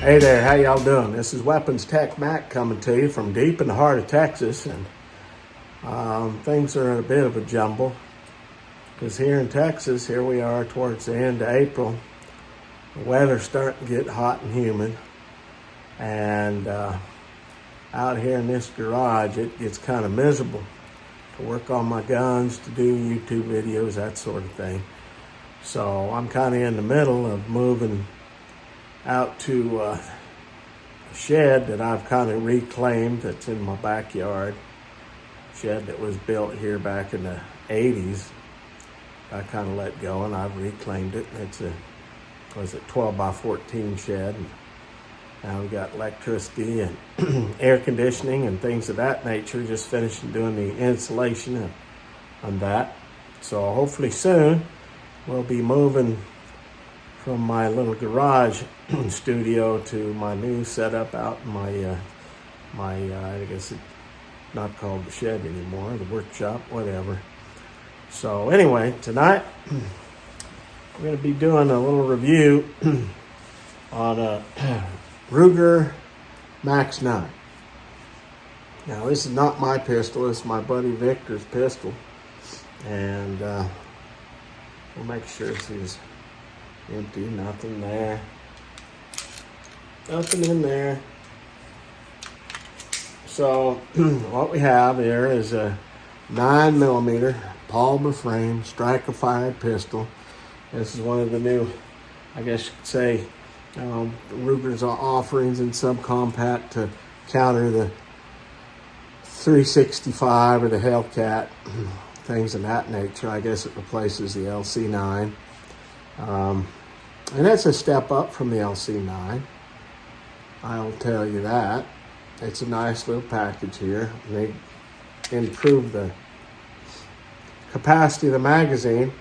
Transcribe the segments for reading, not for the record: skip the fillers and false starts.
Hey there, how y'all doing? This is Weapons Tech Mac coming to you from deep in the heart of Texas, and things are in a bit of a jumble because here in Texas, here we are towards the end of April. The weather's starting to get hot and humid, and out here in this garage, it gets kind of miserable to work on my guns, to do YouTube videos, that sort of thing. So I'm kind of in the middle of moving out to a shed that I've kind of reclaimed that's in my backyard. Shed that was built here back in the 80s. I kind of let go and I've reclaimed it. It's a 12 by 14 shed. And now we got electricity and air conditioning and things of that nature. Just finishing doing the insulation on that. So hopefully soon we'll be moving from my little garage studio to my new setup out in my I guess it's not called the shed anymore, the workshop, whatever. So anyway, tonight we're going to be doing a little review on a Ruger Max9. Now this is not my pistol, it's my buddy Victor's pistol, and we'll make sure she's empty, nothing there. Nothing in there. So what we have here is a 9mm Palmer frame striker-fired pistol. This is one of the new, I guess you could say, Ruger's offerings in subcompact to counter the 365 or the Hellcat, things of that nature. I guess it replaces the LC9. And that's a step up from the LC9. I'll tell you that. It's a nice little package here. They improved the capacity of the magazine.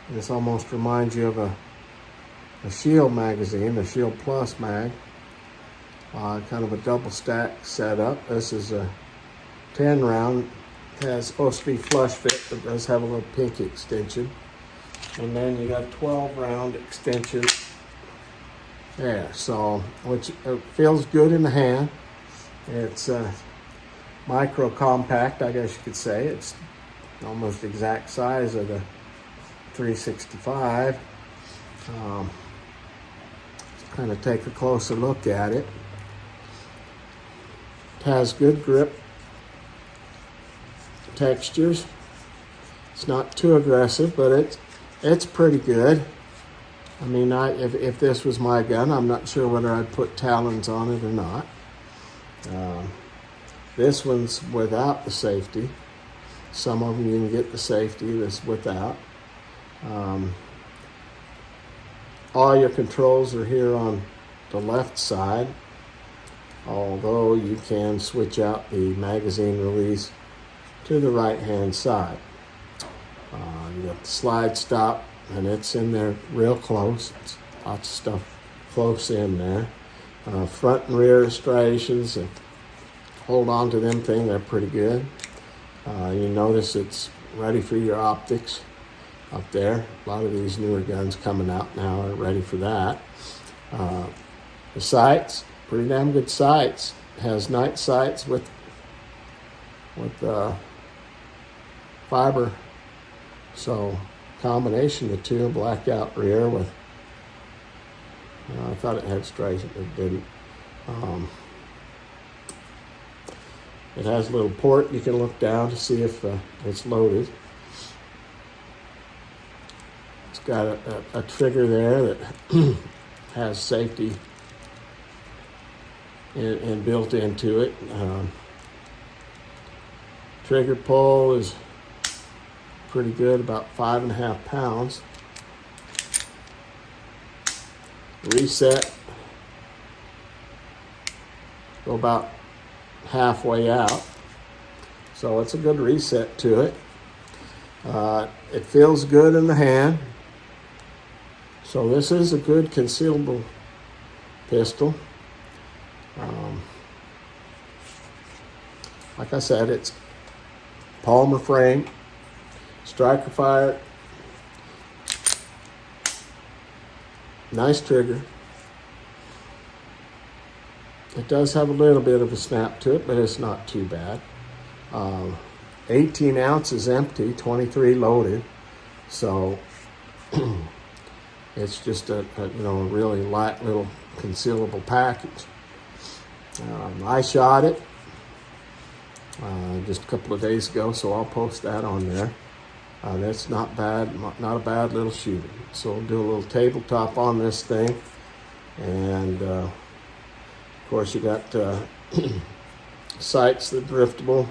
This almost reminds you of a Shield magazine, the Shield Plus mag. Kind of a double stack setup. This is a 10 round. It's supposed to be flush fit, but does have a little pinky extension. And then you got 12 round extension there, so which feels good in the hand. It's micro compact, I guess you could say. It's almost the exact size of the 365. Kind of take a closer look at it. It has good grip textures. It's not too aggressive, but it's pretty good. I mean, if this was my gun, I'm not sure whether I'd put talons on it or not. This one's without the safety. Some of them you can get the safety, this without. All your controls are here on the left side, although you can switch out the magazine release to the right-hand side. You got the slide stop, and it's in there real close. It's lots of stuff close in there. Front and rear striations, and hold on to them things, they're pretty good. You notice it's ready for your optics up there. A lot of these newer guns coming out now are ready for that. The sights, pretty damn good sights. It has night sights with fiber. So combination of the two, blackout rear with, I thought it had stripes, but it didn't. It has a little port you can look down to see if it's loaded. It's got a trigger there that has safety and built into it. Trigger pull is pretty good, about 5.5 pounds. Reset, go about halfway out. So it's a good reset to it. It feels good in the hand. So this is a good concealable pistol. Like I said, it's Palmer frame, striker fire, nice trigger. It does have a little bit of a snap to it, but it's not too bad. 18 ounces empty, 23 loaded. So it's just a really light little concealable package. I shot it just a couple of days ago, so I'll post that on there. That's not bad, not a bad little shooter. So we'll do a little tabletop on this thing. And of course you got sights that are driftable,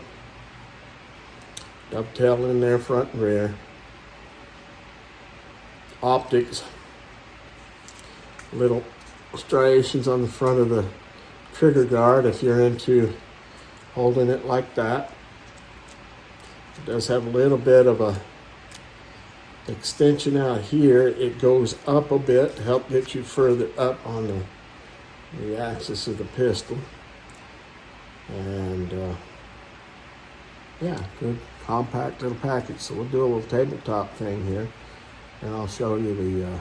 dovetail in there front and rear. Optics, little striations on the front of the trigger guard if you're into holding it like that. It does have a little bit of a extension out here. It goes up a bit to help get you further up on the axis of the pistol. And yeah, good compact little package. So we'll do a little tabletop thing here, and I'll show you the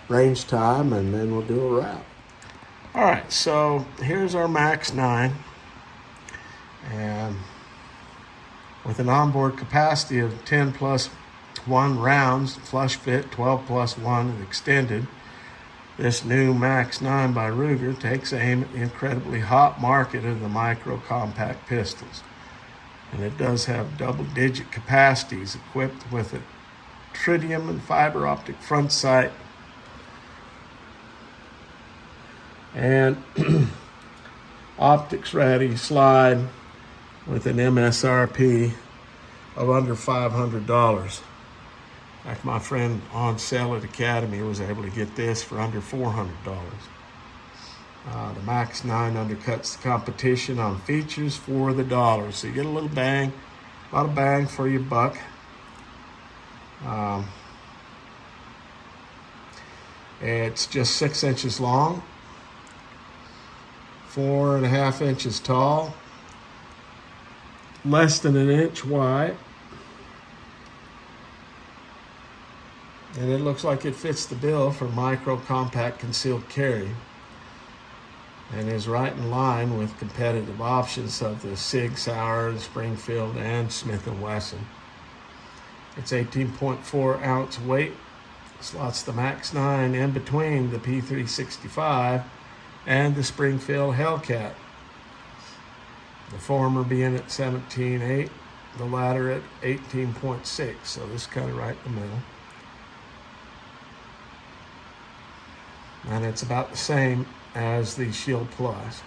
range time, and then we'll do a wrap. All right, so here's our Max9, and with an onboard capacity of 10 plus 1 rounds, flush fit, 12 plus 1 extended, this new Max9 by Ruger takes aim at the incredibly hot market of the micro compact pistols. And it does have double-digit capacities equipped with a tritium and fiber optic front sight and optics ready slide with an MSRP of under $500. Like my friend on sale at Academy was able to get this for under $400. The Max9 undercuts the competition on features for the dollar. So you get a little bang, a lot of bang for your buck. It's just 6 inches long, 4.5 inches tall, less than an inch wide. And it looks like it fits the bill for micro compact concealed carry, and is right in line with competitive options of the Sig Sauer, the Springfield, and Smith & Wesson. It's 18.4 ounce weight, slots the Max9 in between the P365 and the Springfield Hellcat, the former being at 17.8, the latter at 18.6, so this is kind of right in the middle. And it's about the same as the Shield Plus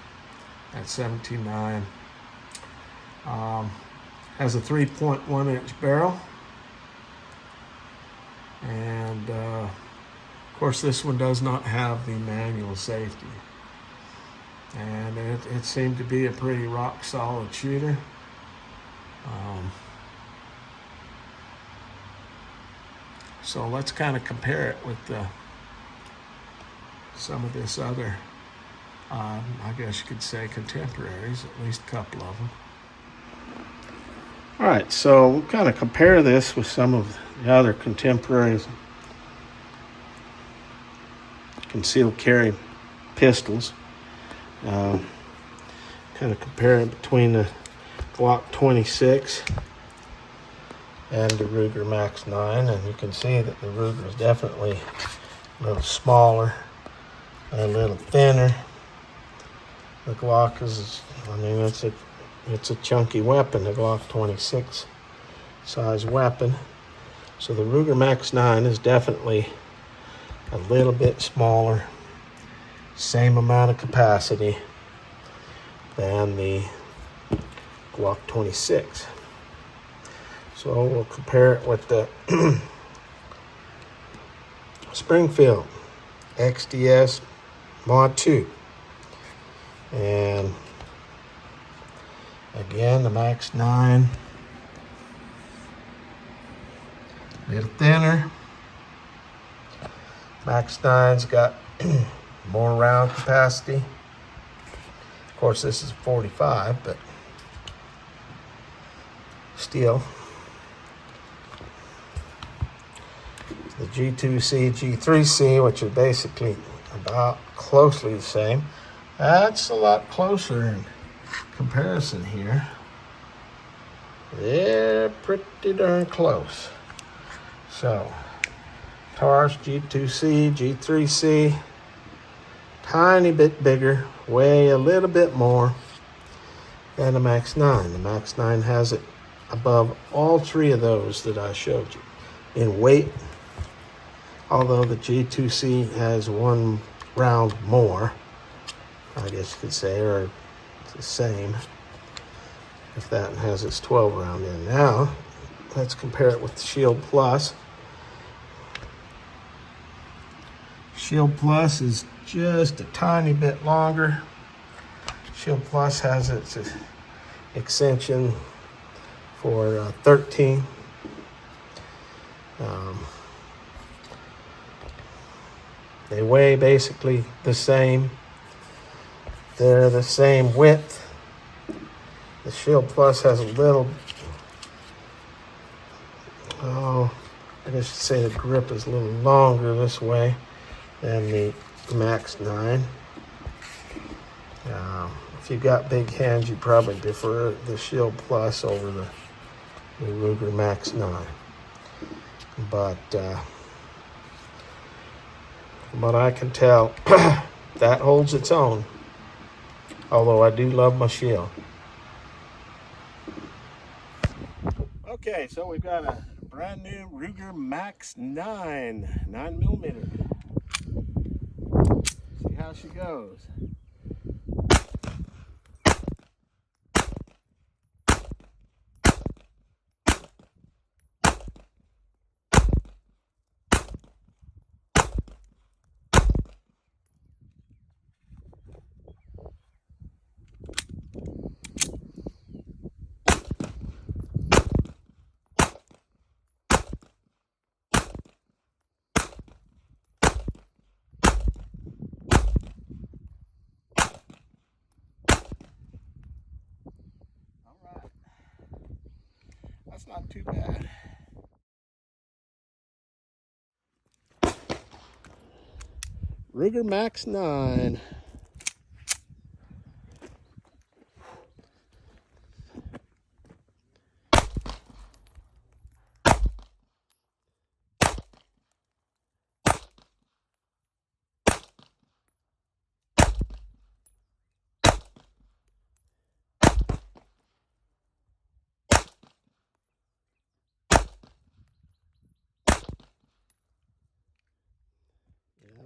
at 17.9. Has a 3.1 inch barrel. And of course this one does not have the manual safety. And it seemed to be a pretty rock solid shooter. So let's kind of compare it with some of this other, I guess you could say contemporaries, at least a couple of them. All right, so we'll kind of compare this with some of the other contemporaries concealed carry pistols. Kind of compare it between the Glock 26 and the Ruger Max9, and you can see that the Ruger is definitely a little smaller and a little thinner. The Glock is, I mean, it's a chunky weapon, the Glock 26 size weapon. So the Ruger Max9 is definitely a little bit smaller, same amount of capacity than the Glock 26. So we'll compare it with the Springfield XDS Mod 2. And again, the Max9, a little thinner. Max9's got more round capacity. Of course, this is 45, but still. The G2C, G3C, which is basically about closely the same, That's a lot closer in comparison here. They're pretty darn close. So, Taurus G2C, G3C, tiny bit bigger, weigh a little bit more than the Max9. The Max9 has it above all three of those that I showed you in weight, although the G2C has one round more, I guess you could say, or it's the same, if that has its 12 round in. Now, let's compare it with the Shield Plus. Shield Plus is just a tiny bit longer. Shield Plus has its extension for 13. They weigh basically the same. They're the same width. The Shield Plus has a little, I guess you'd say the grip is a little longer this way than the Max9. If you've got big hands, you probably prefer the Shield Plus over the Ruger Max9. But from what I can tell, that holds its own. Although I do love my Shield. Okay, so we've got a brand new Ruger Max9 9mm. See how she goes. That's not too bad. Ruger Max9.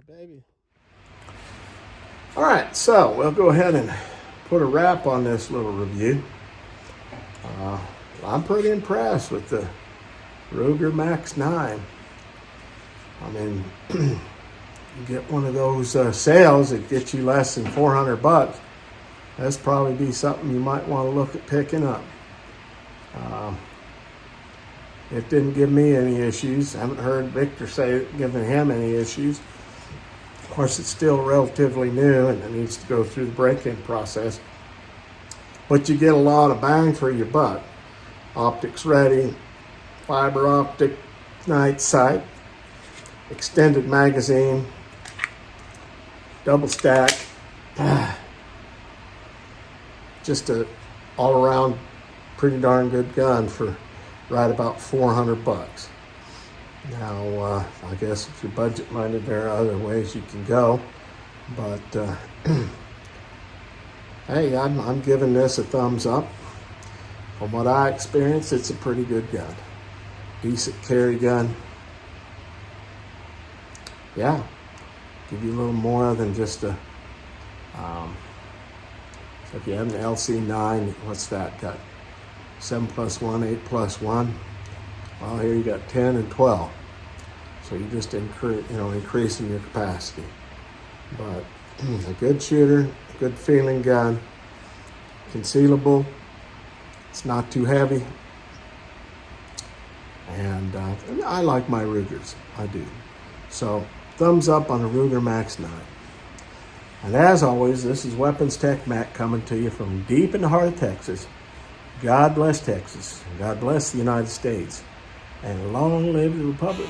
Baby. All right, so we'll go ahead and put a wrap on this little review. I'm pretty impressed with the Ruger Max9. I mean, you get one of those sales that gets you less than $400. That's probably be something you might want to look at picking up. It didn't give me any issues. I haven't heard Victor say it giving him any issues. Of course, it's still relatively new and it needs to go through the break-in process. But you get a lot of bang for your buck. Optics ready, fiber optic night sight, extended magazine, double stack. Just a all-around pretty darn good gun for right about $400. Now, I guess if you're budget-minded, there are other ways you can go. But, hey, I'm giving this a thumbs up. From what I experienced, it's a pretty good gun. Decent carry gun. Yeah, give you a little more than just a, so if you have an LC9, what's that got? 7+1, 8+1. Well, here you got 10 and 12. So you just increasing your capacity. But a good shooter, a good feeling gun, concealable. It's not too heavy. And I like my Rugers, I do. So thumbs up on the Ruger Max9. And as always, this is Weapons Tech Mac coming to you from deep in the heart of Texas. God bless Texas. God bless the United States. And long live the Republic.